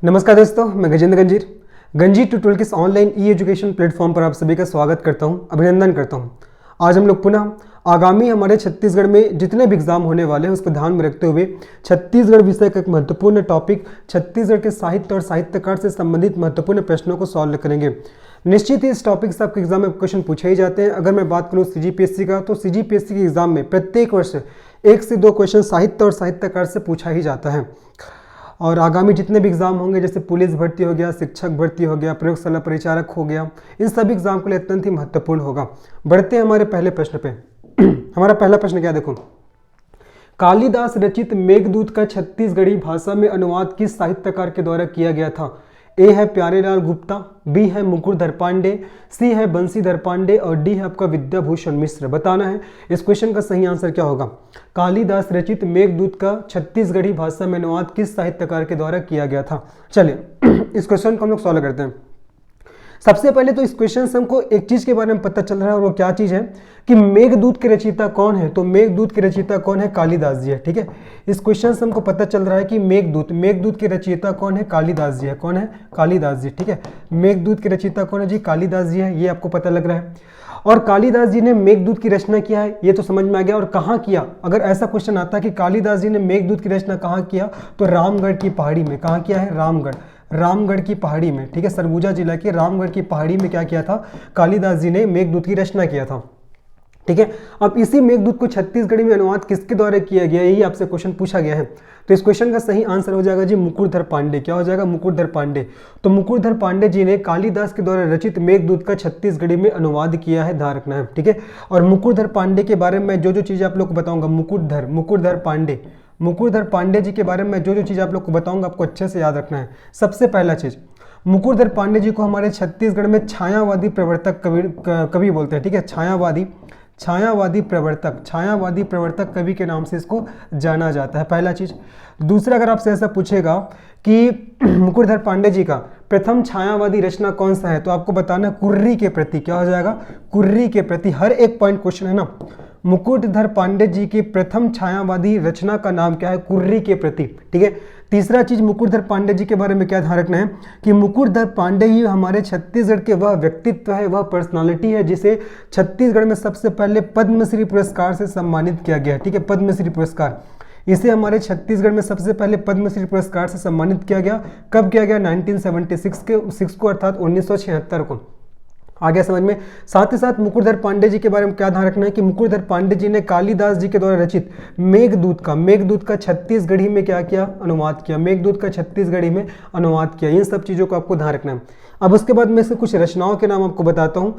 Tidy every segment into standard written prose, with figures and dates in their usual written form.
नमस्कार दोस्तों, मैं गजेंद्र गंजीर गंजीर ट्यूटोरियल के इस ऑनलाइन ई एजुकेशन प्लेटफॉर्म पर आप सभी का स्वागत करता हूं, अभिनंदन करता हूं। आज हम लोग पुनः आगामी हमारे छत्तीसगढ़ में जितने भी एग्जाम होने वाले हैं उसको ध्यान में रखते हुए छत्तीसगढ़ विषय का एक महत्वपूर्ण टॉपिक छत्तीसगढ़ के साहित्य और साहित्यकार से संबंधित महत्वपूर्ण प्रश्नों को सॉल्व करेंगे। निश्चित ही इस टॉपिक से आपके एग्जाम में क्वेश्चन पूछे ही जाते हैं। अगर मैं बात करूँ सीजीपीएससी का, तो सीजीपीएससी के एग्जाम में प्रत्येक वर्ष 1 से 2 क्वेश्चन साहित्य और साहित्यकार से पूछा ही जाता है। और आगामी जितने भी एग्जाम होंगे, जैसे पुलिस भर्ती हो गया, शिक्षक भर्ती हो गया, प्रयोगशाला परिचारक हो गया, इन सभी एग्जाम के लिए अत्यंत ही महत्वपूर्ण होगा। बढ़ते हैं हमारे पहले प्रश्न पे। हमारा पहला प्रश्न क्या, देखो, कालिदास रचित मेघदूत का छत्तीसगढ़ी भाषा में अनुवाद किस साहित्यकार के द्वारा किया गया था? ए है प्यारेलाल गुप्ता, बी है मुकुरधर पांडे, सी है बंसीधर पांडे और डी है आपका विद्याभूषण मिश्र। बताना है इस क्वेश्चन का सही आंसर क्या होगा। कालिदास रचित मेघदूत का छत्तीसगढ़ी भाषा में अनुवाद किस साहित्यकार के द्वारा किया गया था? चलिए इस क्वेश्चन को हम लोग सॉल्व करते हैं। सबसे पहले तो इस क्वेश्चन से हमको एक चीज के बारे में पता चल रहा है, और वो क्या चीज है कि मेघदूत के रचयिता कौन है। तो मेघदूत के रचयिता कौन है? कालिदास जी है। ठीक है, इस क्वेश्चन से हमको पता चल रहा है कि मेघदूत के रचयिता कौन है? कालिदास जी है। कौन है? कालिदास जी। ठीक है, मेघदूत के रचयिता कौन है जी? कालिदास जी है, ये आपको पता लग रहा है। और कालिदास जी ने मेघदूत की रचना किया है, ये तो समझ में आ गया। और कहाँ किया? अगर ऐसा क्वेश्चन आता है कि कालिदास जी ने मेघदूत की रचना कहाँ किया, तो रामगढ़ की पहाड़ी में। कहाँ किया है? रामगढ़ की पहाड़ी में। ठीक है, सरगुजा जिला के रामगढ़ की पहाड़ी में क्या किया था? कालिदास जी ने मेघदूत की रचना किया था। ठीक है, अब इसी मेघदूत को छत्तीसगढ़ी में अनुवाद किसके द्वारा किया गया, यही आपसे क्वेश्चन पूछा गया है। तो इस क्वेश्चन का सही आंसर हो जाएगा जी मुकुरधर पांडे। क्या हो जाएगा? मुकुरधर पांडे। तो मुकुरधर पांडे जी ने कालिदास के द्वारा रचित मेघदूत का छत्तीसगढ़ी में अनुवाद किया है, ध्यान रखना है। ठीक है, और मुकुरधर पांडे के बारे में जो चीज़ आप लोग को बताऊंगा, मुकुरधर पांडे जी के बारे में जो चीज़ आप लोग को बताऊंगा, आपको अच्छे से याद रखना है। सबसे पहला चीज, मुकुरधर पांडे जी को हमारे छत्तीसगढ़ में छायावादी प्रवर्तक कवि बोलते हैं। ठीक है, छायावादी प्रवर्तक कवि के नाम से इसको जाना जाता है, पहला चीज। दूसरा, अगर आपसे ऐसा पूछेगा कि मुकुरधर पांडे जी का प्रथम छायावादी रचना कौन सा है, तो आपको बताना कुर्री के प्रति। क्या हो जाएगा? कुर्री के प्रति। हर एक पॉइंट क्वेश्चन है ना। मुकुरधर पांडे जी की प्रथम छायावादी रचना का नाम क्या है? कुर्री के प्रति। ठीक है, तीसरा चीज, मुकुरधर पांडे जी के बारे में क्या ध्यान रखना है कि मुकुरधर पांडे ही हमारे छत्तीसगढ़ के वह व्यक्तित्व है, वह पर्सनालिटी है जिसे छत्तीसगढ़ में सबसे पहले पद्मश्री पुरस्कार से सम्मानित किया गया है। ठीक है, पद्मश्री पुरस्कार, इसे हमारे छत्तीसगढ़ में सबसे पहले पद्मश्री पुरस्कार से सम्मानित किया गया। कब किया गया? 1976 को, अर्थात 1976 को। आ गया समझ में। साथ ही साथ मुकुरधर पांडे जी के बारे में क्या ध्यान रखना है कि मुकुरधर पांडे जी ने कालिदास जी के द्वारा रचित मेघदूत का छत्तीसगढ़ी में क्या किया? अनुवाद किया। मेघदूत का छत्तीसगढ़ी में अनुवाद किया। इन सब चीज़ों को आपको ध्यान रखना है। अब उसके बाद मैं से कुछ रचनाओं के नाम आपको बताता हूँ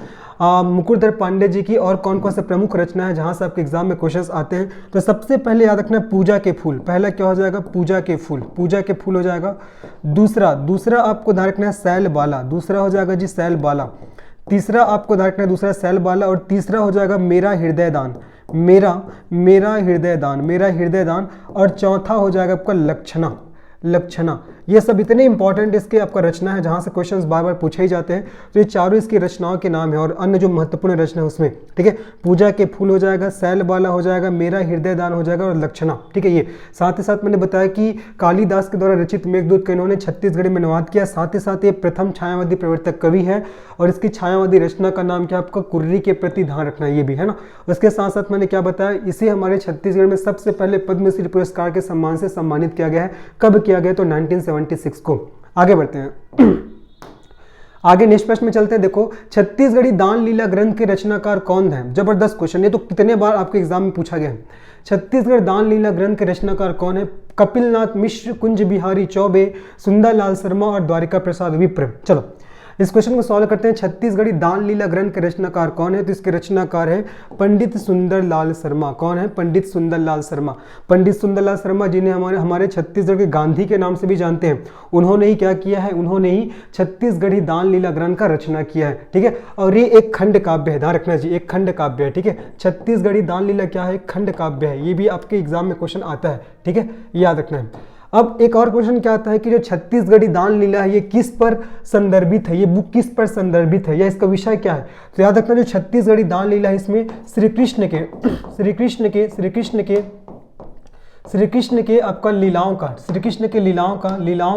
मुकुरधर पांडे जी की, और कौन कौन से प्रमुख रचना है जहाँ से आपके एग्जाम में क्वेश्चन आते हैं। तो सबसे पहले याद रखना है पूजा के फूल। पहला क्या हो जाएगा? पूजा के फूल हो जाएगा। दूसरा आपको ध्यान रखना है सैलबाला। दूसरा हो जाएगा जी सैलबाला। तीसरा आपको ध्यान रखना है दूसरा सैलबाला। और तीसरा हो जाएगा मेरा हृदय दान। और चौथा हो जाएगा आपका लक्षणा। ये सब इतने इंपॉर्टेंट इसके आपका रचना है जहाँ से क्वेश्चंस बार बार पूछे ही जाते हैं। तो ये चारों इसकी रचनाओं के नाम है, और अन्य जो महत्वपूर्ण रचना है उसमें। ठीक है, पूजा के फूल हो जाएगा, सैलबाला हो जाएगा, मेरा हृदय दान हो जाएगा, और लक्षणा। ठीक है, ये साथ ही साथ मैंने बताया कि कालिदास के द्वारा रचित मेघदूत का इन्होंने छत्तीसगढ़ी में अनुवाद किया। साथ ही साथ ये प्रथम छायावादी प्रवर्तक कवि है, और इसकी छायावादी रचना का नाम क्या? आपका कुर्री के प्रति। ध्यान रखना है, ये भी है ना। उसके साथ साथ मैंने क्या बताया, इसे हमारे छत्तीसगढ़ में सबसे पहले पद्मश्री पुरस्कार के सम्मान से सम्मानित किया गया है। कब किया गया? तो 1976 को। आगे बढ़ते हैं। आगे नेक्स्ट प्रश्न में चलते हैं। देखो, छत्तीसगढ़ी दान लीला ग्रंथ के रचनाकार कौन है? जबरदस्त क्वेश्चन, ये तो कितने बार आपके एग्जाम में पूछा गया है। छत्तीसगढ़ दान लीला ग्रंथ के रचनाकार कौन है? कपिलनाथ मिश्र, कुंज बिहारी चौबे, सुंदरलाल शर्मा और द्वारिका प्रसाद विप्र। चलो इस क्वेश्चन को सॉल्व करते हैं। छत्तीसगढ़ी दान लीला ग्रंथ के रचनाकार कौन है? तो इसके रचनाकार है पंडित सुंदरलाल शर्मा। कौन है? पंडित सुंदरलाल शर्मा जिन्हें हमारे छत्तीसगढ़ के गांधी के नाम से भी जानते हैं। उन्होंने ही क्या किया है? उन्होंने ही छत्तीसगढ़ी दान लीला ग्रंथ का रचना किया है। ठीक है, और ये एक खंड काव्य है, ध्यान रखना जी, एक खंड काव्य है। ठीक है, छत्तीसगढ़ी दान लीला क्या है? एक खंड काव्य है। ये भी आपके एग्जाम में क्वेश्चन आता है। ठीक है, याद रखना है। अब एक और क्वेश्चन क्या आता है कि जो छत्तीसगढ़ी दान लीला है ये किस पर संदर्भित है? ये बुक किस पर संदर्भित है, या इसका विषय क्या है? तो याद रखना, जो छत्तीसगढ़ी दान लीला है इसमें श्री कृष्ण के आपका लीलाओं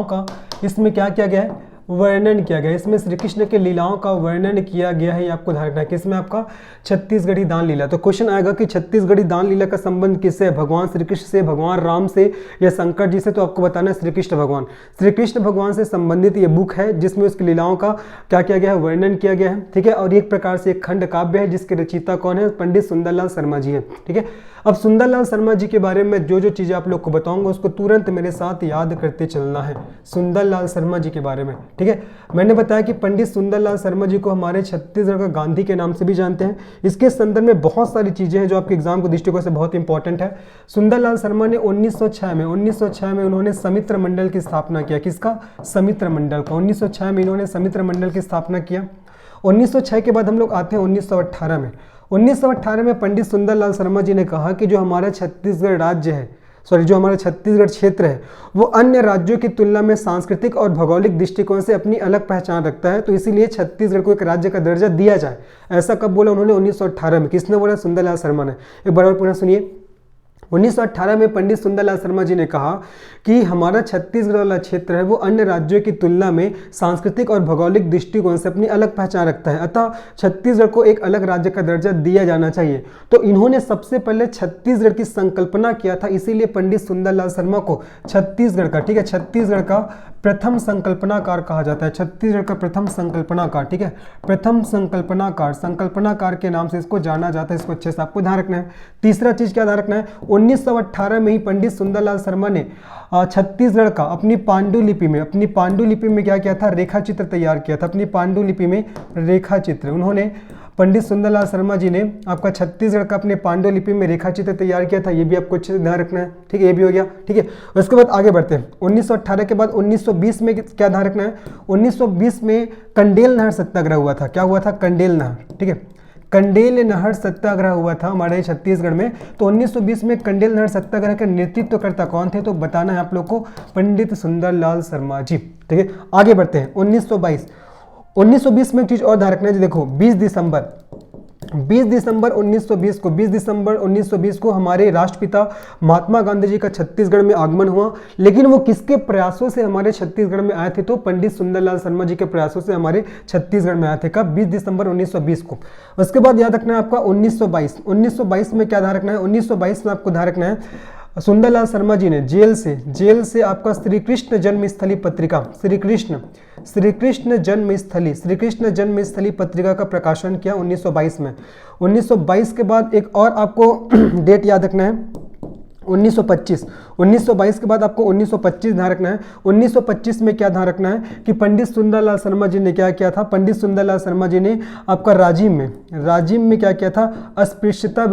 का इसमें क्या किया गया है, वर्णन किया गया है। इसमें श्री कृष्ण के लीलाओं का वर्णन किया गया है, ये आपको ध्यान रखना है कि इसमें आपका छत्तीसगढ़ी दान लीला। तो क्वेश्चन आएगा कि छत्तीसगढ़ी दान लीला का संबंध किससे है, भगवान श्री कृष्ण से, भगवान राम से या शंकर जी से? तो आपको बताना है श्री कृष्ण भगवान। श्री कृष्ण भगवान से संबंधित ये बुक है जिसमें उसकी लीलाओं का क्या किया गया है, वर्णन किया गया है। ठीक है, और एक प्रकार से एक खंड काव्य है जिसके रचयिता कौन है, पंडित सुंदरलाल शर्मा जी है। ठीक है, अब सुंदरलाल शर्मा जी के बारे में जो जो चीज़ें आप लोग को बताऊंगा उसको तुरंत मेरे साथ याद करते चलना है, सुंदरलाल शर्मा जी के बारे में। ठीक है, मैंने बताया कि पंडित सुंदरलाल शर्मा जी को हमारे छत्तीसगढ़ का गांधी के नाम से भी जानते हैं। इसके संदर्भ में बहुत सारी चीज़ें हैं जो आपके एग्जाम को दृष्टिकोण से बहुत इंपॉर्टेंट है। सुंदरलाल शर्मा ने 1906 में उन्होंने समित्र मंडल की स्थापना किया। किसका, समित्र मंडल का। 1906 में इन्होंने समित्र मंडल की स्थापना किया। 1906 के बाद हम लोग आते हैं 1918 में। 1918 में पंडित सुंदरलाल शर्मा जी ने कहा कि जो हमारा छत्तीसगढ़ राज्य है, जो हमारा छत्तीसगढ़ क्षेत्र है, वो अन्य राज्यों की तुलना में सांस्कृतिक और भौगोलिक दृष्टिकोण से अपनी अलग पहचान रखता है, तो इसीलिए छत्तीसगढ़ को एक राज्य का दर्जा दिया जाए। ऐसा कब बोला उन्होंने, 1918 में। किसने बोला, सुंदरलाल शर्मा ने। एक बार और पुनः सुनिए। 1918 में पंडित सुंदरलाल शर्मा जी ने कहा कि हमारा छत्तीसगढ़ वाला क्षेत्र है वो अन्य राज्यों की तुलना में सांस्कृतिक और भौगोलिक दृष्टिकोण से अपनी अलग पहचान रखता है, अतः छत्तीसगढ़ को एक अलग राज्य का दर्जा दिया जाना चाहिए। तो इन्होंने सबसे पहले छत्तीसगढ़ की संकल्पना किया था, इसीलिए पंडित सुंदरलाल शर्मा को छत्तीसगढ़ का, ठीक है, छत्तीसगढ़ का प्रथम संकल्पनाकार कहा जाता है। छत्तीसगढ़ का प्रथम संकल्पनाकार, ठीक है, प्रथम संकल्पनाकार के नाम से इसको जाना जाता है। इसको अच्छे से आपको ध्यान रखना है। तीसरा चीज क्या ध्यान रखना है, 1918 में ही पंडित सुंदरलाल शर्मा ने छत्तीसगढ़ का अपनी पांडुलिपि में क्या किया था, रेखा चित्र तैयार किया था। अपनी पांडुलिपि में रेखा चित्र उन्होंने, पंडित सुंदरलाल शर्मा जी ने आपका छत्तीसगढ़ का अपने पांडुलिपि में रेखा चित्र तैयार किया था। ये भी आपको अच्छे से ध्यान रखना है। ठीक है, ये भी हो गया। ठीक है, उसके बाद आगे बढ़ते हैं। 1918 के बाद 1920 में क्या ध्यान रखना है, 1920 में कंडेल नहर सत्याग्रह हुआ था। क्या हुआ था, कंडेल नहर। ठीक है, कंडेल नहर सत्याग्रह हुआ था हमारे छत्तीसगढ़ में। तो 1920 में कंडेल नहर सत्याग्रह का नेतृत्वकर्ता कौन थे, तो बताना है आप लोग को, पंडित सुंदरलाल शर्मा जी। ठीक है, आगे बढ़ते हैं। 1920 में एक चीज और ध्यान रखना है, देखो 20 दिसंबर 1920 को हमारे राष्ट्रपिता महात्मा गांधी जी का छत्तीसगढ़ में आगमन हुआ। लेकिन वो किसके प्रयासों से हमारे छत्तीसगढ़ में आए थे, तो पंडित सुंदरलाल शर्मा जी के प्रयासों से हमारे छत्तीसगढ़ में आए थे। कब, 20 दिसंबर 1920 को। उसके बाद याद रखना है आपका 1922 में क्या ध्यान रखना है, 1922 में आपको ध्यान रखना है सुंदरलाल शर्मा जी ने जेल से आपका श्री कृष्ण जन्मस्थली पत्रिका, श्री कृष्ण जन्मस्थली पत्रिका का प्रकाशन किया 1922 में। 1922 के बाद एक और आपको डेट याद रखना है, 1922 के बाद आपको 1925 ध्यान रखना है। 1925 में क्या ध्यान रखना है कि पंडित सुंदरलाल शर्मा जी ने क्या किया था, पंडित सुंदरलाल शर्मा जी ने आपका राजिम में क्या किया था, अस्पृश्यता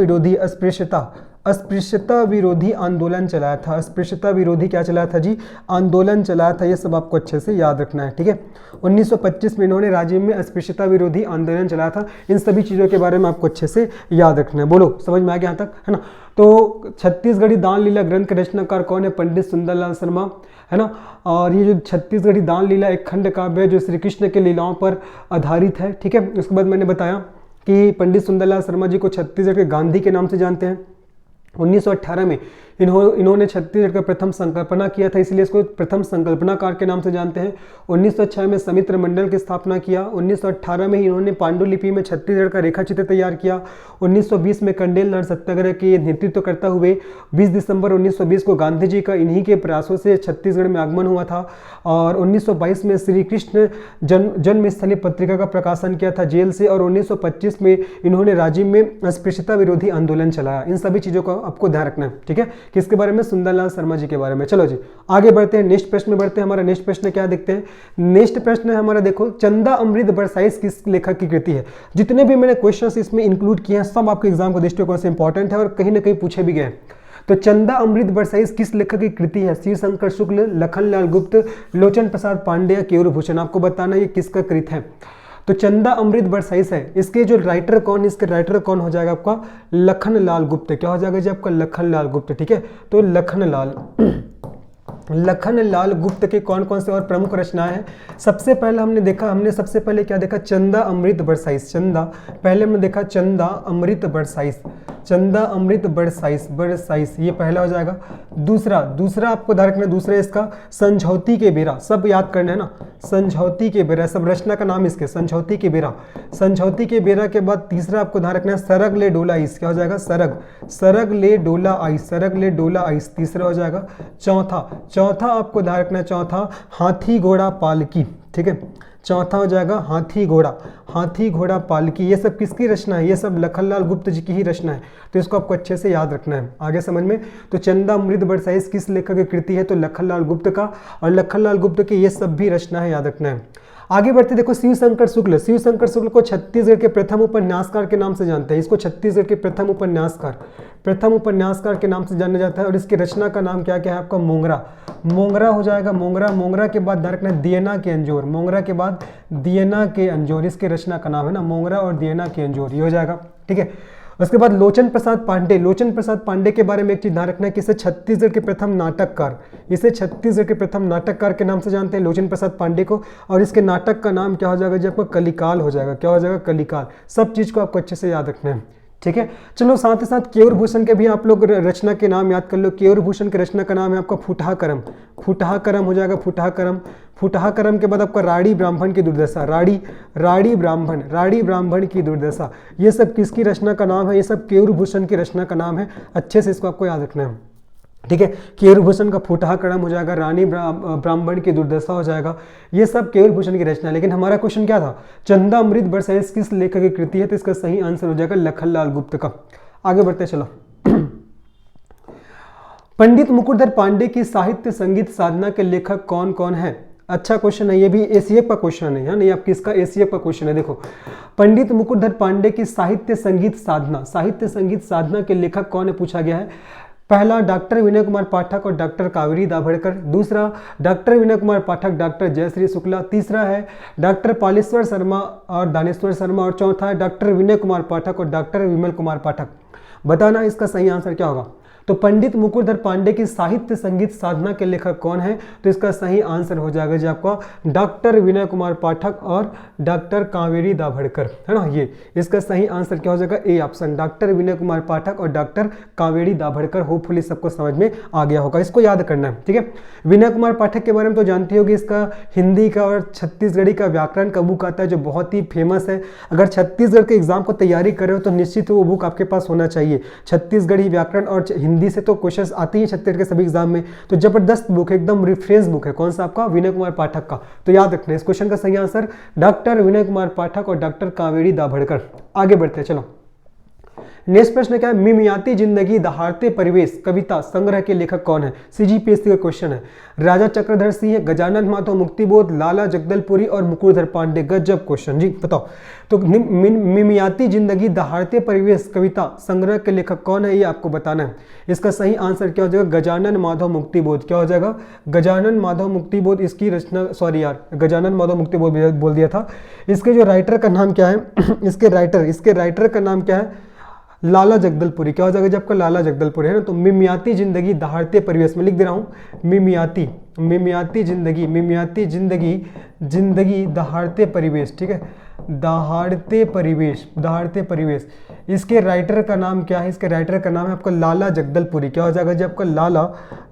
विरोधी आंदोलन चलाया था। अस्पृश्यता विरोधी क्या चलाया था जी, आंदोलन चलाया था। ये सब आपको अच्छे से याद रखना है। ठीक है, 1925 में इन्होंने राजिम में अस्पृश्यता विरोधी आंदोलन चलाया था। इन सभी चीज़ों के बारे में आपको अच्छे से याद रखना है। बोलो, समझ में आ गया यहाँ तक, है ना। तो छत्तीसगढ़ी दान लीला ग्रंथ के रचनाकार कौन है, पंडित सुंदरलाल शर्मा, है ना। और ये जो छत्तीसगढ़ी दान लीला एक खंड काव्य है जो श्री कृष्ण के लीलाओं पर आधारित है। ठीक है, उसके बाद मैंने बताया कि पंडित सुंदरलाल शर्मा जी को छत्तीसगढ़ के गांधी के नाम से जानते हैं। 1918 में इन्होंने छत्तीसगढ़ का प्रथम संकल्पना किया था, इसलिए इसको प्रथम संकल्पनाकार के नाम से जानते हैं। 1906 में समित्र मंडल की स्थापना किया। 1918 में ही इन्होंने पांडुलिपि में छत्तीसगढ़ का रेखा चित्र तैयार किया। 1920 में कंडेल नहर सत्याग्रह के नेतृत्व करता हुए 20 दिसंबर 1920 को गांधी जी का इन्हीं के प्रयासों से छत्तीसगढ़ में आगमन हुआ था। और 1922 में श्री कृष्ण जन्मस्थली पत्रिका का प्रकाशन किया था जेल से। और 1925 में इन्होंने राजिम में अस्पृश्यता विरोधी आंदोलन चलाया। इन सभी चीज़ों का आपको ध्यान रखना है। ठीक है, किसके बारे में, सुंदरलाल शर्मा जी के बारे में। चलो जी आगे बढ़ते हैं, नेक्स्ट प्रश्न में बढ़ते हैं। हमारा नेक्स्ट प्रश्न क्या देखते हैं, नेक्स्ट प्रश्न है हमारा, देखो चंदा अमृत बरसाइस किस लेखक की कृति है। जितने भी मैंने क्वेश्चंस इसमें इंक्लूड किए हैं सब आपके एग्जाम को दृष्टिकोण से इंपॉर्टेंट है और कहीं ना कहीं पूछे भी गए। तो चंदा अमृत बरसाइस किस लेखक की कृति है, शिव शंकर शुक्ल, लखनलाल गुप्त, लोचन प्रसाद पांडे, केयूर भूषण। आपको बताना ये किसका कृत है। तो चंदा अमृत बरसाइस है, इसके जो राइटर कौन, इसके राइटर कौन हो जाएगा आपका, लखनलाल गुप्त। क्या हो जाएगा जी आपका, लखनलाल गुप्त। ठीक है, तो लखनलाल गुप्त के कौन कौन से और प्रमुख रचनाएं हैं। सबसे पहले हमने सबसे पहले क्या देखा, चंदा अमृत बरसाइस। पहले हमने देखा चंदा अमृत बरसाइस। चंदा अमृत बरसाइस, ये पहला हो जाएगा। दूसरा आपको ध्यान रखना है, दूसरा इसका समझौती के बेरा, सब याद करना है ना, समझौती के बेरा, सब रचना का नाम इसके समझौती के बेरा। समझौती के बेरा के बाद तीसरा आपको ध्यान रखना है सरग ले डोला आइस, क्या हो जाएगा, सरग ले डोला आइस, तीसरा हो जाएगा। चौथा आपको ध्यान रखना है, चौथा हाथी घोड़ा पालकी, ठीक है, चौथा हो जाएगा हाथी घोड़ा पालकी। ये सब किसकी रचना है, ये सब लखनलाल गुप्त जी की ही रचना है, तो इसको आपको अच्छे से याद रखना है आगे समझ में। तो चंदा अमृत बरसाइस किस लेखक की कृति है, तो लखनलाल गुप्त का, और लखनलाल गुप्त की ये सब भी रचना है, याद रखना है। आगे बढ़ते देखो, शिव शंकर शुक्ल को छत्तीसगढ़ के प्रथम उपन्यासकार के नाम से जानते हैं। इसको छत्तीसगढ़ के प्रथम उपन्यासकार के नाम से जाना जाता है, और इसकी रचना का नाम क्या है आपका, मोंगरा हो जाएगा। मोंगरा के बाद ध्यान रखना दियना के अंजोर, इसके रचना का नाम है ना, मोंगरा और दियना के अंजोर, ये हो जाएगा, ठीक है। उसके बाद लोचन प्रसाद पांडे के बारे में एक चीज ध्यान रखना है कि इसे छत्तीसगढ़ के प्रथम नाटककार के नाम से जानते हैं, लोचन प्रसाद पांडे को, और इसके नाटक का नाम क्या हो जाएगा जी आपका, कलिकाल हो जाएगा, क्या हो जाएगा, कलिकाल। सब चीज को आपको अच्छे से याद रखना है, ठीक है। चलो साथ ही साथ केयूर भूषण के भी आप लोग रचना के नाम याद कर लो। केयूर भूषण के रचना का नाम है आपका फुटहाकरम हो जाएगा, फुटहाकरम के बाद आपका राड़ी ब्राह्मण की दुर्दशा, राड़ी ब्राह्मण की दुर्दशा, ये सब किसकी रचना का नाम है, ये सब केयूर भूषण की रचना का नाम है, अच्छे से इसको आपको याद रखना है, ठीक है। केयूर भूषण का फुटहाकरम हो जाएगा, रानी ब्राह्मण की दुर्दशा हो जाएगा, ये सब केयूर भूषण की रचना। लेकिन हमारा क्वेश्चन क्या था, चंदा अमृत बरसाइस किस लेखक की कृति है, तो इसका सही आंसर हो जाएगा लखनलाल गुप्त का। आगे बढ़ते चलो। पंडित मुकुटधर पांडे की साहित्य संगीत साधना के लेखक कौन कौन है, अच्छा क्वेश्चन है, ये भी एसीएफ का क्वेश्चन है, नहीं आपकी इसका एसीएफ का क्वेश्चन है। देखो, पंडित मुकुटधर पांडे की साहित्य संगीत साधना के लेखक कौन है पूछा गया है। पहला डॉक्टर विनय कुमार पाठक और डॉक्टर कावेरी दाभड़कर, दूसरा डॉक्टर विनय कुमार पाठक डॉक्टर जयश्री शुक्ला, तीसरा है डॉक्टर पालेश्वर शर्मा और दानेश्वर शर्मा, और चौथा है डॉक्टर विनय कुमार पाठक और डॉक्टर विमल कुमार पाठक। बताना इसका सही आंसर क्या होगा। तो पंडित मुकुटधर पांडे की साहित्य संगीत साधना के लेखक कौन है, तो इसका सही आंसर हो जाएगा जी आपका डॉक्टर विनय कुमार पाठक और डॉक्टर कावेरी दाभड़कर, है ना। ये इसका सही आंसर क्या हो जाएगा, A option, doctor Vinay Kumar Pathak और डॉक्टर कावेरी दाभड़कर। होपफुली सबको समझ में आ गया होगा, इसको याद करना है, ठीक है। विनय कुमार पाठक के बारे में तो जानते होगी, इसका हिंदी का और छत्तीसगढ़ी का व्याकरण का बुक आता है जो बहुत ही फेमस है। अगर छत्तीसगढ़ के एग्जाम को तैयारी कर रहे हो तो निश्चित वो बुक आपके पास होना चाहिए। छत्तीसगढ़ी व्याकरण और हिंदी से तो क्वेश्चंस आते ही छत्तीसगढ़ के सभी एग्जाम में, तो जबरदस्त बुक है, एकदम रेफरेंस बुक है। कौन सा आपका, विनय कुमार पाठक का। तो याद रखना इस क्वेश्चन का सही आंसर डॉक्टर विनय कुमार पाठक और डॉक्टर कावेरी दाभड़कर। आगे बढ़ते हैं चलो। नेक्स्ट प्रश्न क्या है, मिमियाती जिंदगी दहाड़ते परिवेश कविता संग्रह के लेखक कौन है, सीजीपीएससी का क्वेश्चन है। राजा चक्रधर सिंह, गजानन माधव मुक्तिबोध, लाला जगदलपुरी और मुकुटधर पांडे। गजब क्वेश्चन जी, बताओ। तो मिमियाती जिंदगी दहाड़ते परिवेश कविता संग्रह के लेखक कौन है, ये आपको बताना है। इसका सही आंसर क्या हो जाएगा, गजानन माधव मुक्तिबोध। क्या हो जाएगा, गजानन माधव मुक्तिबोध इसकी रचना, सॉरी यार गजानन माधव मुक्तिबोध बोल दिया था। इसके जो राइटर का नाम क्या है इसके राइटर का नाम क्या है, लाला जगदलपुरी। क्या हो जाएगा जब आपका लाला जगदलपुरी है ना। तो मिमियाती जिंदगी दहाड़ते परिवेश में लिख दे रहा हूँ, मिमियाती जिंदगी दहाड़ते परिवेश, ठीक है, दहाड़ते परिवेश। इसके राइटर का नाम क्या है, इसके राइटर का नाम है आपका लाला जगदलपुरी। क्या हो जाएगा जी आपका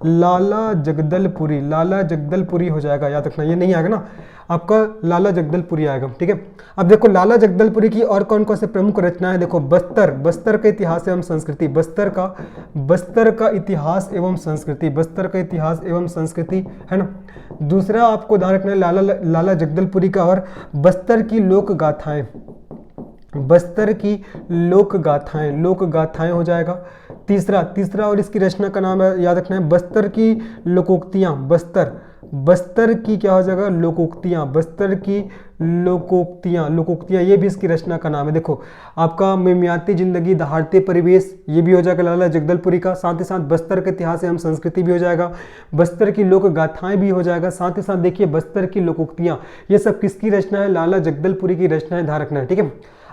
लाला जगदलपुरी हो जाएगा, याद रखना। ये नहीं आएगा ना आपका, लाला जगदलपुरी आएगा, ठीक है। अब देखो ललाला जगदलपुरी की और कौन कौन से प्रमुख रचना है। देखो बस्तर का इतिहास एवं संस्कृति, बस्तर का इतिहास एवं संस्कृति, है ना। दूसरा आपको ध्यान रखना है लाला जगदलपुरी का, और बस्तर की लोक गाथाएं हो जाएगा। तीसरा और इसकी रचना का नाम है, याद रखना है, बस्तर की लोकोक्तियां, बस्तर की क्या हो जाएगा, लोकोक्तियां, ये भी इसकी रचना का नाम है। देखो आपका मिमियाती जिंदगी दहाड़ते परिवेश, ये भी हो जाएगा लाला जगदलपुरी का। साथ ही साथ बस्तर के इतिहास एवं संस्कृति भी हो जाएगा, बस्तर की लोक गाथाएं भी हो जाएगा। साथ ही साथ देखिए बस्तर की लोकोक्तियां, ये सब किसकी रचना है, लाला जगदलपुरी की रचना है, ध्यान रखना है, ठीक है।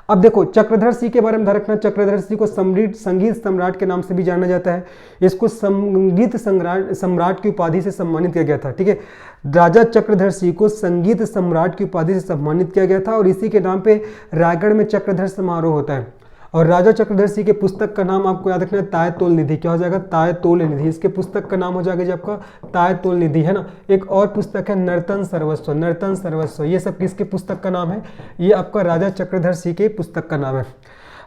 अब देखो चक्रधर सिंह के बारे में ध्यान रखना। चक्रधर सिंह को संगीत सम्राट के नाम से भी जाना जाता है। इसको संगीत सम्राट की उपाधि से सम्मानित किया गया था, ठीक है। राजा चक्रधर सिंह को संगीत सम्राट की उपाधि से सम्मानित किया गया था, और इसी के नाम पे रायगढ़ में चक्रधर समारोह होता है। और राजा चक्रधर की पुस्तक का नाम आपको याद रखना है तायतोल निधि। क्या हो जाएगा? तायतोल निधि। इसके पुस्तक का नाम हो जाएगा जी आपका तायतोल निधि, है ना। एक और पुस्तक है नर्तन सर्वस्व। नर्तन सर्वस्व ये सब किसके पुस्तक का नाम है? ये आपका राजा चक्रधर के पुस्तक का नाम है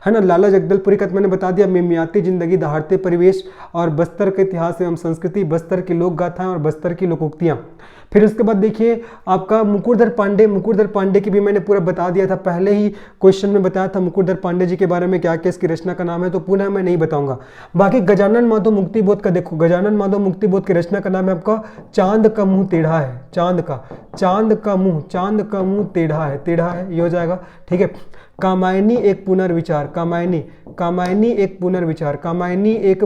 ना। लाला जगदलपुरी का तो मैंने बता दिया, मिमियाती जिंदगी, दहाड़ते परिवेश और बस्तर के इतिहास एवं संस्कृति, बस्तर की लोक गाथाएं और बस्तर की लोकोक्तियां। फिर उसके बाद देखिए आपका मुकुटधर पांडे। मुकुटधर पांडे की भी मैंने पूरा बता दिया था, पहले ही क्वेश्चन में बताया था मुकुटधर पांडे जी के बारे में क्या क्या इसकी रचना का नाम है, तो पुनः मैं नहीं बताऊंगा। बाकी गजानन माधव मुक्तिबोध का देखो, गजानन माधव मुक्तिबोध की रचना का नाम है आपका चांद का मुंह टेढ़ा है। चांद का मुंह टेढ़ा है, ये हो जाएगा। ठीक है। कामायनी एक पुनर्विचार, कामायनी एक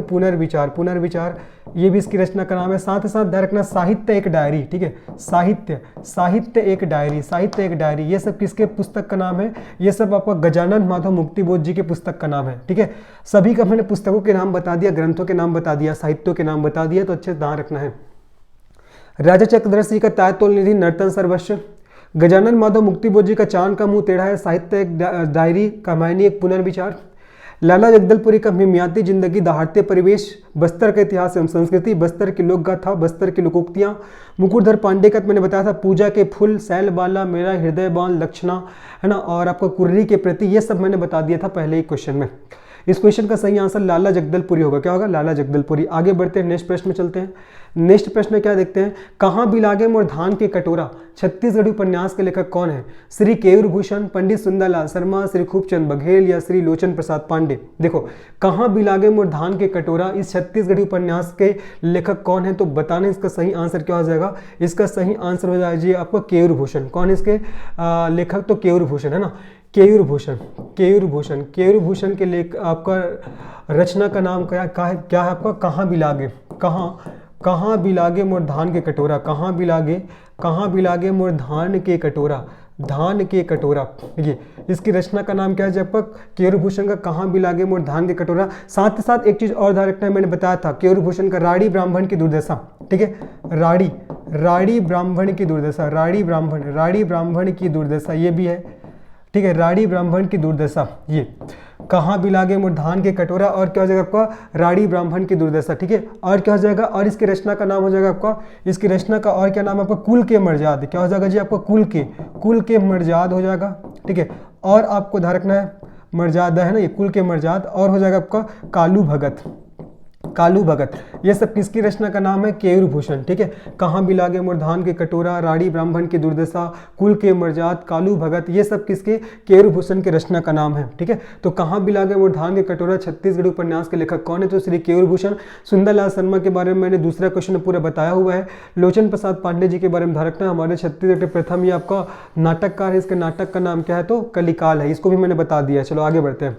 पुनर्विचार, ये भी इसकी रचना का नाम है। साथ ही साथ ध्यान रखना साहित्य एक डायरी। ठीक है, साहित्य एक डायरी, ये सब किसके पुस्तक का नाम है? ये सब आपका गजानन माधव मुक्तिबोध जी के पुस्तक का नाम है। ठीक है, सभी का मैंने पुस्तकों के नाम बता दिया, ग्रंथों के नाम बता दिया, साहित्यों के नाम बता दिया, तो अच्छे से ध्यान रखना है। राजा चक्रधर का तायतोल निधि, नर्तन सर्वस्व, गजानन माधव मुक्तिबोध जी का चांद का मुंह टेढ़ा है, साहित्य एक डायरी, कामायनी एक पुनर्विचार, लाला जगदलपुरी का मिमियाती जिंदगी, दहाड़ते परिवेश, बस्तर का इतिहास एवं संस्कृति, बस्तर की लोक गाथा, बस्तर की लोकोक्तियां, मुकुटधर पांडे का मैंने बताया था पूजा के फूल, सैलबाला, मेरा हृदय बाण, लक्षणा, है ना, और आपको कुर्री के प्रति, ये सब मैंने बता दिया था पहले ही क्वेश्चन में। इस क्वेश्चन का सही आंसर लाला जगदलपुरी होगा। क्या होगा? लाला जगदलपुरी। आगे बढ़ते हैं, नेक्स्ट प्रश्न में चलते हैं। नेक्स्ट प्रश्न में क्या देखते हैं? कहाँ बिलागे मोर धान के कटोरा, छत्तीसगढ़ी उपन्यास के लेखक कौन है? श्री केयूर भूषण, पंडित सुंदरलाल शर्मा, श्री खूबचंद बघेल या श्री लोचन प्रसाद पांडे। देखो, कहाँ बिलागे मोर धान के कटोरा, इस छत्तीसगढ़ी उपन्यास के लेखक कौन है? तो बताने इसका सही आंसर क्या हो जाएगा? इसका सही आंसर हो जाएगा जी आपको केयूर भूषण। कौन है इसके लेखक? तो केयूर भूषण, है ना। केयूर भूषण के लेख आपका रचना का नाम क्या है आपका? कहाँ बिलागे, कहाँ बिलागे मोर धान के कटोरा, कहाँ बिलागे मोर धान के कटोरा, ये इसकी रचना का नाम क्या है? जब तक केयूर भूषण का कहाँ बिलागे मोर धान के कटोरा। साथ ही साथ एक चीज और ध्यान रखना है, मैंने बताया था केयूर भूषण का राड़ी ब्राह्मण की दुर्दशा। ठीक है, राड़ी ब्राह्मण की दुर्दशा, ये भी है। ठीक है, राड़ी ब्राह्मण की दुर्दशा, ये कहाँ बिलागे मोर धान के कटोरा, और क्या हो जाएगा आपका? राड़ी ब्राह्मण की दुर्दशा। ठीक है, और क्या हो जाएगा? और इसकी रचना का नाम हो जाएगा आपका, इसकी रचना का और क्या नाम है आपका? कुल के मर्याद। क्या हो जाएगा जी आपका? कुल के मर्याद हो जाएगा। ठीक है, और आपको ध्यान रखना है मर्यादा, है ना, ये कुल के मर्याद, और हो जाएगा आपका कालू भगत। ये सब किसकी रचना का नाम है? केयूर भूषण। ठीक है, कहाँ बिलागे मोर धान के कटोरा, राड़ी ब्राह्मण की दुर्दशा, कुल के मर्याद, कालू भगत, ये सब किसके? केयूर भूषण के रचना का नाम है। ठीक है, तो कहाँ बिलागे मोर धान के कटोरा छत्तीसगढ़ी उपन्यास के लेखक कौन है? तो श्री केयूर भूषण। सुंदरलाल शर्मा के बारे में मैंने दूसरा क्वेश्चन में पूरा बताया हुआ है। लोचन प्रसाद पांडे जी के बारे में ध्यान रखना है, हमारे छत्तीसगढ़ के प्रथम ये आपका नाटककार है। इसके नाटक का नाम क्या है? तो कलिकाल है, इसको भी मैंने बता दिया। चलो आगे बढ़ते हैं,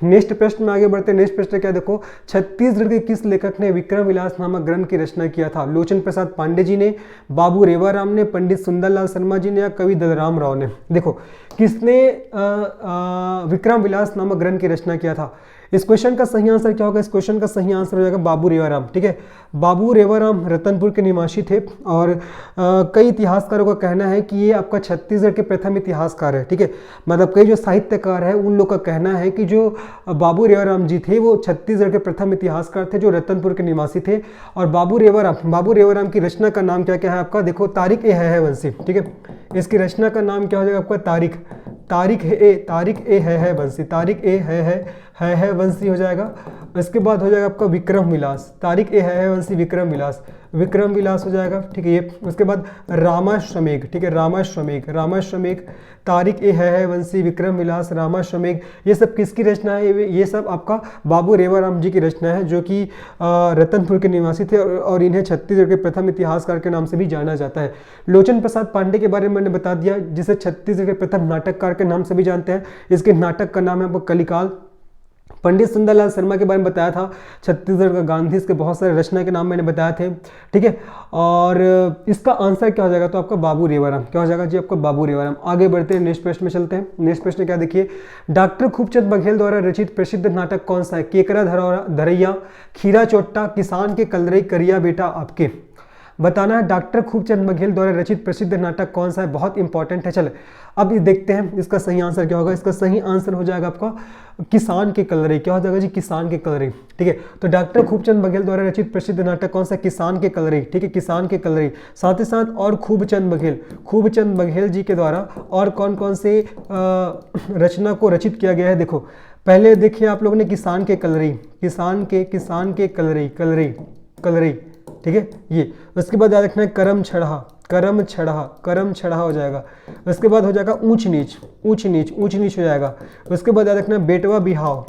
नेक्स्ट प्रश्न में आगे बढ़ते हैं। नेक्स्ट प्रश्न क्या देखो, छत्तीसगढ़ के किस लेखक ने विक्रम विलास नामक ग्रंथ की रचना किया था? लोचन प्रसाद पांडे जी ने, बाबू रेवाराम ने, पंडित सुंदरलाल शर्मा जी ने, या कवि ददराम राव ने? देखो, किसने विक्रम विलास नामक ग्रंथ की रचना किया था? इस क्वेश्चन का सही आंसर क्या होगा? इस क्वेश्चन का सही आंसर हो जाएगा बाबू रेवाराम। ठीक है, बाबू रेवाराम रतनपुर के निवासी थे, और कई इतिहासकारों का कहना है कि ये आपका छत्तीसगढ़ के प्रथम इतिहासकार है। ठीक है, मतलब कई जो साहित्यकार है उन लोग का कहना है कि जो बाबू रेवाराम जी थे वो छत्तीसगढ़ के प्रथम इतिहासकार थे जो रतनपुर के निवासी थे। और बाबू रेवाराम की रचना का नाम क्या क्या है आपका? देखो, तारिक ए है वंशी। ठीक है, इसकी रचना का नाम क्या हो जाएगा आपका? तारिक ए है वंशी हो जाएगा। इसके बाद हो जाएगा आपका विक्रम विलास, तारिक ए है वंशी विक्रम विलास हो जाएगा। ठीक है, ये उसके बाद रामाश्रमेघ। ठीक है, रामाश्रमेघ, तारिक ए है वंशी विक्रम विलास, रामाश्रमेघ, ये सब किसकी रचना है? ये सब आपका बाबू रेवाराम जी की रचना है, जो कि रतनपुर के निवासी थे, और इन्हें छत्तीसगढ़ के प्रथम इतिहासकार के नाम से भी जाना जाता है। लोचन प्रसाद पांडे के बारे में मैंने बता दिया, जिसे छत्तीसगढ़ के प्रथम नाटककार के नाम से भी जानते हैं। इसके नाटक का नाम है आपको कलिकाल। पंडित सुंदरलाल शर्मा के बारे में बताया था, छत्तीसगढ़ का गांधी, इसके बहुत सारे रचना के नाम मैंने बताए थे। ठीक है, और इसका आंसर क्या हो जाएगा? तो आपका बाबू रेवाराम। क्या हो जाएगा जी आपका? बाबू रेवाराम। आगे बढ़ते हैं, नेक्स्ट प्रश्न में चलते हैं। नेक्स्ट प्रश्न क्या देखिए, डॉक्टर खूबचंद बघेल द्वारा रचित प्रसिद्ध नाटक कौन सा है? केकरा धरैया, खीरा चोट्टा, किसान के कलरई करिया बेटा आपके। बताना है डॉक्टर खूबचंद बघेल द्वारा रचित प्रसिद्ध नाटक कौन सा है, बहुत इंपॉर्टेंट है। चलो अब ये देखते हैं इसका सही आंसर क्या होगा। इसका सही आंसर हो जाएगा आपका किसान के कलरई। क्या हो जाएगा जी, किसान के कलरई। ठीक है, तो डॉक्टर खूबचंद बघेल द्वारा रचित प्रसिद्ध नाटक कौन सा, किसान के कलरई। ठीक है, किसान के कलरई। साथ ही साथ और खूबचंद बघेल जी के द्वारा और कौन कौन से रचना को रचित किया गया है। देखो पहले देखिए आप लोगों ने किसान के कलरई, किसान के कलरई। ठीक है, ये उसके बाद याद रखना है करम छड़ा हो जाएगा। उसके बाद हो जाएगा ऊंच नीच हो जाएगा। उसके बाद याद रखना बेटवा बिहाव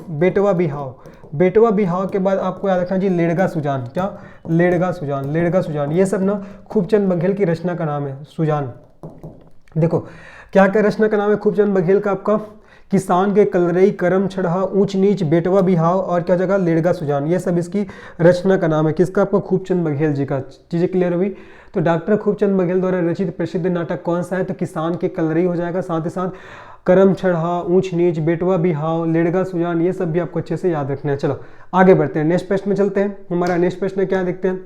के बाद आपको याद रखना जी लेड़गा सुजान। क्या, लेड़गा सुजान। ये सब ना खूबचंद बघेल की रचना का नाम है, सुजान। देखो क्या क्या रचना का नाम है खूबचंद बघेल का, आपका किसान के कलरई, करम छड़ा, ऊंच नीच, बेटवा बिहाव और क्या जगह लेड़गा सुजान। ये सब इसकी रचना का नाम है, किसका, आपको खूबचंद बघेल जी का। चीजें क्लियर हुई। तो डॉक्टर खूबचंद बघेल द्वारा रचित प्रसिद्ध नाटक कौन सा है, तो किसान के कलरई हो जाएगा। साथ ही साथ करम छड़ा, ऊंच नीच, बेटवा बिहाव, लेड़गा सुजान, ये सब भी आपको अच्छे से याद रखना है। चलो आगे बढ़ते हैं, नेक्स्ट प्रश्न में चलते हैं। हमारा नेक्स्ट प्रश्न क्या देखते हैं।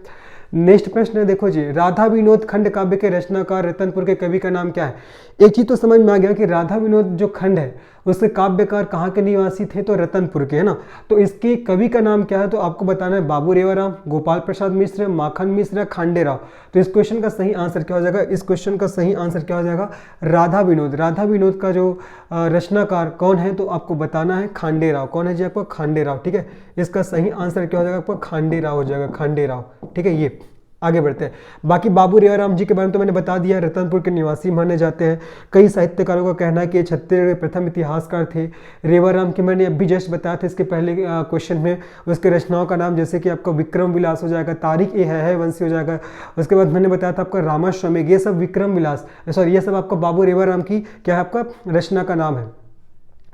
नेक्स्ट प्रश्न है, देखो जी, राधा विनोद खंड काव्य के रचनाकार रतनपुर के कवि का नाम क्या है। एक चीज तो समझ में आ गया कि राधा विनोद जो खंड है उसके काव्यकार कहाँ के निवासी थे, तो रतनपुर के, है ना। तो इसके कवि का नाम क्या है, तो आपको बताना है बाबू रेवाराम, गोपाल प्रसाद मिश्र, माखन मिश्र, खांडेराव। तो इस क्वेश्चन का सही आंसर क्या हो जाएगा, इस क्वेश्चन का सही आंसर क्या हो जाएगा, राधा विनोद का जो रचनाकार कौन है, तो आपको बताना है खांडेराव। कौन है जी, आपको खांडेराव। ठीक है, इसका सही आंसर क्या हो जाएगा, आपको खांडेराव हो जाएगा, खांडेराव। ठीक है, ये आगे बढ़ते हैं। बाकी बाबू रेवाराम जी के बारे में तो मैंने बता दिया, रतनपुर के निवासी माने जाते हैं। कई साहित्यकारों का कहना है कि ये छत्तीसगढ़ के प्रथम इतिहासकार थे। रेवाराम की मैंने अभी जस्ट बताया था इसके पहले क्वेश्चन में। उसके रचनाओं का नाम जैसे कि आपका विक्रम विलास हो जाएगा, तारिक ए है वंशी हो जाएगा। उसके बाद मैंने बताया था आपका रामाश्वमेघ, ये सब विक्रम विलास, सॉरी ये सब आपका बाबू रेवाराम की क्या है, आपका रचना का नाम है।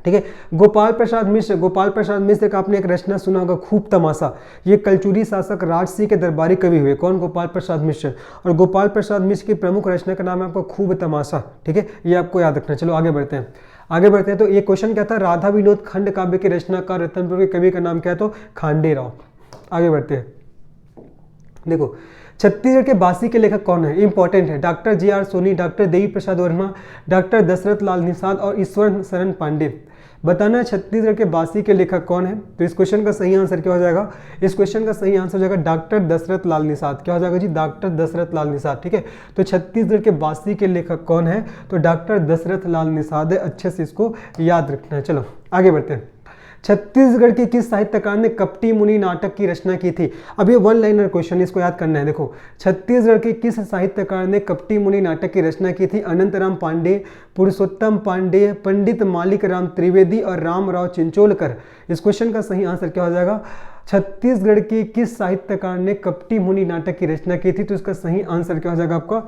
ठीक है, गोपाल प्रसाद मिश्र का आपने एक रचना सुना होगा, खूब तमाशा। ये कलचुरी शासक राजसिंह के दरबारी कवि हुए। कौन, गोपाल प्रसाद मिश्र। और गोपाल प्रसाद मिश्र की प्रमुख रचना का नाम है आपका खूब तमाशा। ठीक है, ये आपको याद रखना। चलो आगे बढ़ते हैं। तो ये क्वेश्चन क्या था, राधा विनोद खंड काव्य के रचनाकार रतनपुर के कवि का नाम क्या है, तो खांडेराव। आगे बढ़ते हैं। देखो छत्तीसगढ़ के बासी के लेखक कौन है, इंपॉर्टेंट है। Doctor G R. Soni, doctor Devi Prasad Verma, doctor Dashrath Lal Nishad और ईश्वर शरण पांडे। बताना है छत्तीसगढ़ के बासी के लेखक कौन है। तो इस क्वेश्चन का सही आंसर क्या हो जाएगा, इस क्वेश्चन का सही आंसर हो जाएगा डॉक्टर दशरथ लाल निषाद। क्या हो जाएगा जी, डॉक्टर दशरथ लाल निषाद। ठीक है, तो छत्तीसगढ़ के बासी के लेखक कौन है, तो डॉक्टर दशरथ लाल निषाद है। अच्छे से इसको याद रखना है। चलो आगे बढ़ते हैं। छत्तीसगढ़ के किस साहित्यकार ने कपटी मुनि नाटक की रचना की थी। अब ये वन लाइनर क्वेश्चन, इसको याद करना है। देखो छत्तीसगढ़ के किस साहित्यकार ने कपटी मुनि नाटक की रचना की थी। अनंतराम पांडे, पुरुषोत्तम पांडे, पंडित मालिक राम त्रिवेदी और रामराव चिंचोलकर। इस क्वेश्चन का सही आंसर क्या हो जाएगा, छत्तीसगढ़ के किस साहित्यकार ने कपटी मुनि नाटक की रचना की थी। तो इसका सही आंसर क्या हो जाएगा आपका,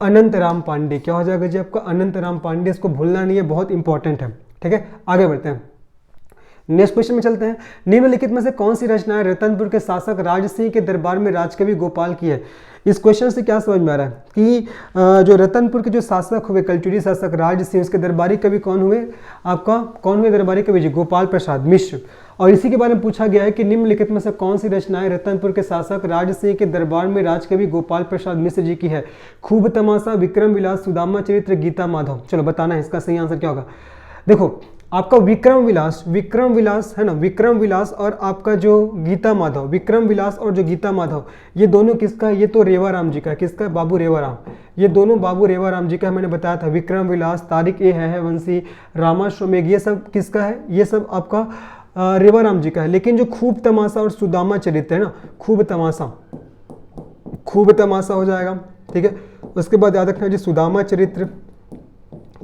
अनंतराम पांडे। क्या हो जाएगा जी आपका, अनंतराम पांडे। इसको भूलना नहीं है, बहुत इंपॉर्टेंट है। ठीक है, आगे बढ़ते हैं। नेक्स्ट क्वेश्चन में चलते हैं। निम्नलिखित में से कौन सी रचनाएं रतनपुर के शासक राजसिंह के दरबार में राजकवि गोपाल की है। इस क्वेश्चन से क्या समझ में आ रहा है कि जो रतनपुर के जो शासक हुए, कलचुरी शासक राजसिंह, उसके दरबारी कवि कौन हुए, आपका कौन हुए दरबारी कवि जी, गोपाल प्रसाद मिश्र। और इसी के बारे में पूछा गया है कि निम्नलिखित में से कौन सी रचनाएं रतनपुर के शासक राजसिंह के दरबार में राजकवि गोपाल प्रसाद मिश्र जी की है। खूब तमाशा, विक्रम विलास, सुदामा चरित्र, गीता माधव। चलो बताना है इसका सही आंसर क्या होगा। देखो आपका विक्रम विलास है ना, विक्रम विलास और आपका जो गीता माधव, विक्रम विलास और जो गीता माधव, ये दोनों किसका है, ये तो रेवाराम जी का है। किसका है, बाबू रेवाराम। ये दोनों बाबू रेवाराम जी का है। मैंने बताया था विक्रम विलास, तारिक ए है वंशी, रामाश्वमेघ, ये सब किसका है, ये सब आपका रेवाराम जी का है। लेकिन जो खूब तमाशा और सुदामा चरित्र है ना, खूब तमाशा हो जाएगा। ठीक है, उसके बाद याद रखना जी सुदामा चरित्र,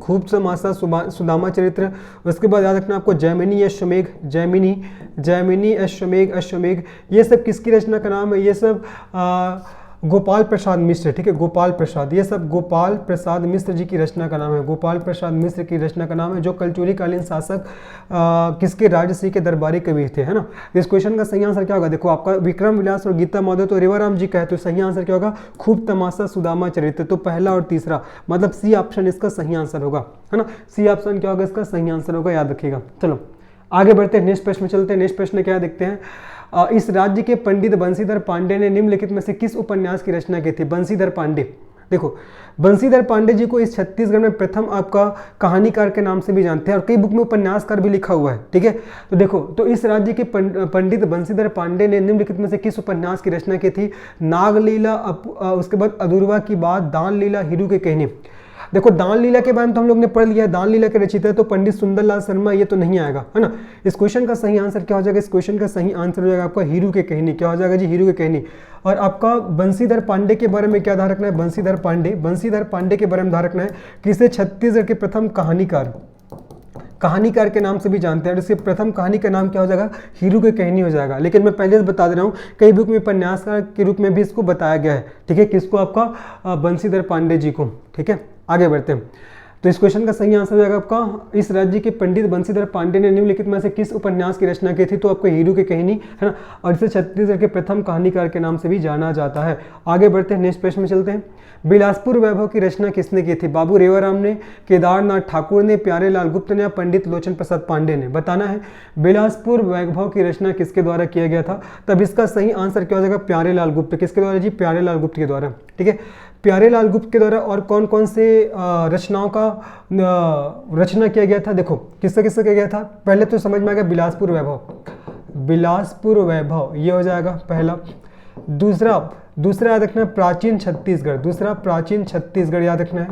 खूब तमाशा, सुदामा चरित्र। उसके बाद याद रखना आपको जैमिनी अश्वमेघ, ये सब किसकी रचना का नाम है, ये सब गोपाल प्रसाद मिश्र। ठीक है, गोपाल प्रसाद, ये सब गोपाल प्रसाद मिश्र जी की रचना का नाम है। गोपाल प्रसाद मिश्र की रचना का नाम है, जो कलचुरी कालीन शासक किसके, राजसिंह के दरबारी कवि थे, है ना। इस क्वेश्चन का सही आंसर क्या होगा, देखो आपका विक्रम विलास और गीता माधव तो रेवाराम जी का है, तो सही आंसर क्या होगा, खूब तमाशा, सुदामा चरित्र। तो पहला और तीसरा मतलब सी ऑप्शन इसका सही आंसर होगा, है ना। सी ऑप्शन क्या होगा, इसका सही आंसर होगा, याद रखिएगा। चलो आगे बढ़ते हैं, नेक्स्ट प्रश्न में चलते हैं। नेक्स्ट प्रश्न क्या देखते हैं। इस राज्य के पंडित बंशीधर पांडे ने निम्नलिखित में से किस उपन्यास की रचना की थी? बंशीधर पांडे, देखो बंशीधर पांडे जी को इस छत्तीसगढ़ में प्रथम आपका कहानीकार के नाम से भी जानते हैं और कई बुक में उपन्यासकार भी लिखा हुआ है, ठीक है। तो देखो, तो इस राज्य के पंडित बंशीधर पांडे ने निम्नलिखित में से किस उपन्यास की रचना की थी? नागलीला, उसके बाद अधूरवा की बात, दान लीला, हीरू की कहानी। देखो दान लीला के बारे में तो हम लोग ने पढ़ लिया है, दान लीला के रचयिता तो पंडित सुंदरलाल शर्मा, ये तो नहीं आएगा, है ना। इस क्वेश्चन का सही आंसर क्या हो जाएगा? इस क्वेश्चन का सही आंसर हो जाएगा आपका हीरू की कहानी। क्या हो जाएगा जी? हीरू की कहानी। और आपका बंशीधर पांडे के बारे में क्या ध्यान रखना है? बंशीधर पांडे के बारे में ध्यान रखना है कि इसे छत्तीसगढ़ के प्रथम कहानीकार के नाम से भी जानते हैं और इसके प्रथम कहानी का नाम क्या हो जाएगा? हीरू की कहानी हो जाएगा। लेकिन मैं पहले से बता दे रहा हूँ, कई बुक में उपन्यासकार के रूप में भी इसको बताया गया है, ठीक है। किसको? आपका बंशीधर पांडे जी को, ठीक है। आगे बढ़ते हैं। तो इस क्वेश्चन का सही आंसर हो जाएगा आपका, इस राज्य के पंडित बंशीधर पांडे ने निम्नलिखित में से किस उपन्यास की रचना की थी? तो आपको हीरू की कहानी, है ना। और इसे छत्तीसगढ़ के प्रथम कहानीकार के नाम से भी जाना जाता है। आगे बढ़ते हैं, नेक्स्ट प्रश्न में चलते हैं। बिलासपुर वैभव की रचना किसने की थी? बाबू रेवाराम ने, केदारनाथ ठाकुर ने, प्यारेलाल गुप्त ने या पंडित लोचन प्रसाद पांडे ने? बताना है बिलासपुर वैभव की रचना किसके द्वारा किया गया था। तब इसका सही आंसर क्या हो जाएगा? प्यारेलाल गुप्त। किसके द्वारा जी? प्यारेलाल गुप्त के द्वारा, ठीक है। प्यारेलाल गुप्त के द्वारा। और कौन कौन से रचनाओं का रचना किया गया था? देखो किससे किससे किया गया था, पहले तो समझ में आ गया बिलासपुर वैभव, ये हो जाएगा पहला। दूसरा याद रखना है प्राचीन छत्तीसगढ़ याद रखना है।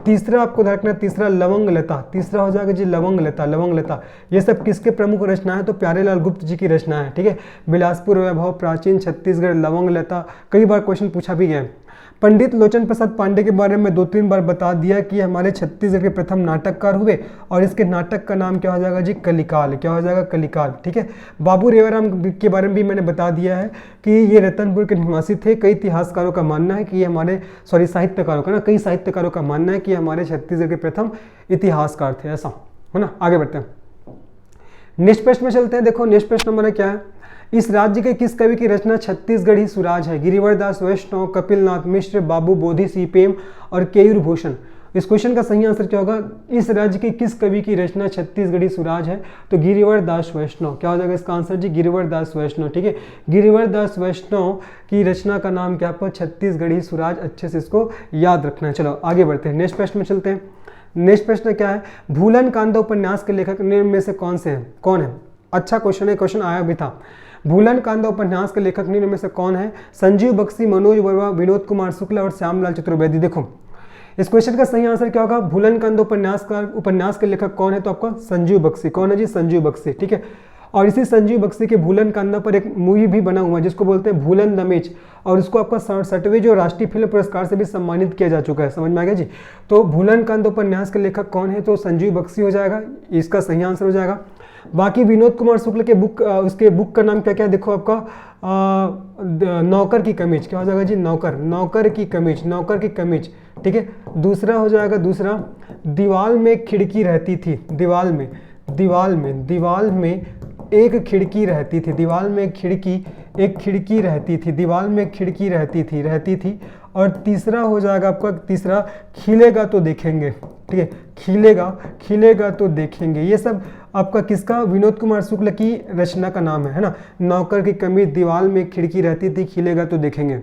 तीसरा आपको ध्यान रखना है, तीसरा लवंग लता, तीसरा हो जाएगा जी लवंग लता। ये सब किसके प्रमुख रचना है? तो प्यारेलाल गुप्त जी की रचना है, ठीक है। बिलासपुर वैभव, प्राचीन छत्तीसगढ़, लवंग लता, कई बार क्वेश्चन पूछा भी गया है। पंडित लोचन प्रसाद पांडे के बारे में 2-3 बार बता दिया कि हमारे छत्तीसगढ़ के प्रथम नाटककार हुए और इसके नाटक का नाम क्या हो जाएगा जी? कलिकाल। क्या हो जाएगा? कलिकाल, ठीक है। बाबू रेवाराम के बारे में भी मैंने बता दिया है कि ये रतनपुर के निवासी थे। कई इतिहासकारों का मानना है कि ये हमारे कई साहित्यकारों का मानना है कि हमारे छत्तीसगढ़ के प्रथम इतिहासकार थे, ऐसा है ना। आगे बढ़ते हैं, नेक्स्ट प्रश्न में चलते हैं। देखो नेक्स्ट प्रश्न नंबर क्या है? इस राज्य के किस कवि की रचना छत्तीसगढ़ी सुराज है? गिरिवर दास वैष्णव, कपिलनाथ मिश्र, बाबू बोधि सीपेम और केयूर भूषण। इस क्वेश्चन का सही आंसर क्या होगा? इस राज्य के किस कवि की रचना छत्तीसगढ़ी सुराज है? तो गिरिवर दास वैष्णव। क्या हो जाएगा इसका आंसर जी? गिरिवर दास वैष्णव, ठीक है। गिरिवर दास वैष्णव की रचना का नाम क्या है? छत्तीसगढ़ी सुराज। अच्छे से इसको याद रखना है। चलो आगे बढ़ते हैं, नेक्स्ट प्रश्न में चलते हैं। नेक्स्ट प्रश्न क्या है? भूलन कांदा उपन्यास के लेखक निम्न में से कौन है? अच्छा क्वेश्चन है, क्वेश्चन आया भी था। भूलन कांदा उपन्यास के लेखक निम्न में से कौन है? संजीव बख्शी, मनोज वर्मा, विनोद कुमार शुक्ला और श्यामलाल चतुर्वेदी। देखो इस क्वेश्चन का सही आंसर क्या होगा? भूलन कांदा उपन्यास के लेखक कौन है? तो आपका संजीव बख्शी। कौन है जी? संजीव बख्शी, ठीक है। और इसी संजीव बख्शी के भूलन कांदा पर एक मूवी भी बना हुआ है जिसको बोलते हैं भूलन दमेज, और इसको आपका 67वें जो राष्ट्रीय फिल्म पुरस्कार से भी सम्मानित किया जा चुका है। समझ में आ गया जी? तो भूलन कांदा उपन्यास के लेखक कौन है? तो संजीव बख्शी हो जाएगा, इसका सही आंसर हो जाएगा। बाकी विनोद कुमार शुक्ल के उसके बुक का नाम क्या क्या है? देखो आपका नौकर की कमीज। क्या हो जाएगा जी? नौकर की कमीज, ठीक है। दूसरा हो जाएगा, दीवाल में एक खिड़की रहती थी। दीवाल में एक खिड़की रहती थी। और तीसरा हो जाएगा आपका खिलेगा तो देखेंगे, ठीक है। खिलेगा तो देखेंगे। ये सब आपका किसका? विनोद कुमार शुक्ल की रचना का नाम है ना। नौकर की कमीज, दीवाल में खिड़की रहती थी, खिलेगा तो देखेंगे।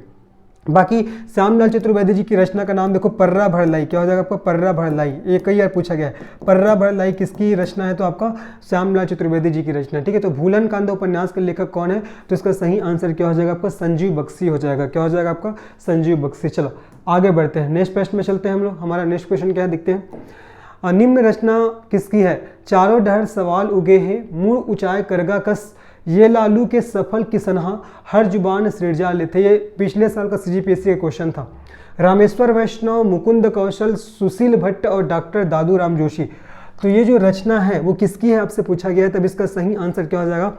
बाकी श्यामलाल चतुर्वेदी जी की रचना का नाम देखो पर्रा भरलाई। क्या हो जाएगा आपका? पर्रा भरलाई। ये कई बार पूछा गया है। पर्रा भरलाई किसकी रचना है? तो आपका श्यामलाल चतुर्वेदी जी की रचना, ठीक है। तो भूलन कांदा उपन्यास के लेखक कौन है? तो इसका सही आंसर क्या हो जाएगा आपका? संजीव बख्शी हो जाएगा। क्या हो जाएगा आपका? संजीव बख्शी। चलो आगे बढ़ते हैं, नेक्स्ट प्रश्न में चलते हैं हम लोग। हमारा नेक्स्ट क्वेश्चन क्या है देखते हैं। निम्न रचना किसकी है? चारों डहर सवाल उगे हैं, मूल ऊंचाई करगा कस, ये लालू के सफल किसनहा, हर जुबान सृजा लेते। ये पिछले साल का CGPSC का क्वेश्चन था। रामेश्वर वैष्णव, मुकुंद कौशल, सुशील भट्ट और डॉक्टर दादू राम जोशी। तो ये जो रचना है वो किसकी है आपसे पूछा गया है। तब इसका सही आंसर क्या हो जाएगा?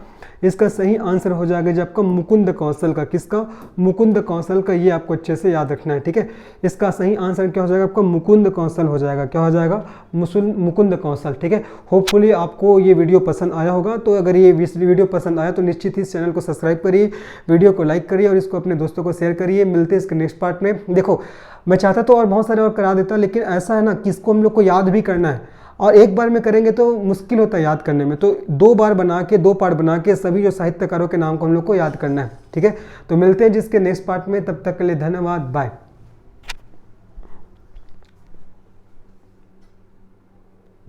इसका सही आंसर हो जाएगा जब आपका मुकुंद कौशल का। किसका? मुकुंद कौशल का। ये आपको अच्छे से याद रखना है, ठीक है। इसका सही आंसर क्या हो जाएगा आपका? मुकुंद कौशल हो जाएगा। क्या हो जाएगा? मुकुंद कौशल, ठीक है। होपफुली आपको ये वीडियो पसंद आया होगा। तो अगर ये वीडियो पसंद आया तो निश्चित ही इस चैनल को सब्सक्राइब करिए, वीडियो को लाइक करिए और इसको अपने दोस्तों को शेयर करिए। मिलते हैं इसके नेक्स्ट पार्ट में। देखो मैं चाहता तो और बहुत सारे और करा देता, लेकिन ऐसा है ना कि इसको हम लोग को याद भी करना है और एक बार में करेंगे तो मुश्किल होता है याद करने में, तो 2 बार बना के 2 पार्ट बना के सभी जो साहित्यकारों के नाम को हम लोग को याद करना है। ठीक है, तो मिलते हैं जिसके नेक्स्ट पार्ट में, तब तक के लिए धन्यवाद, बाय।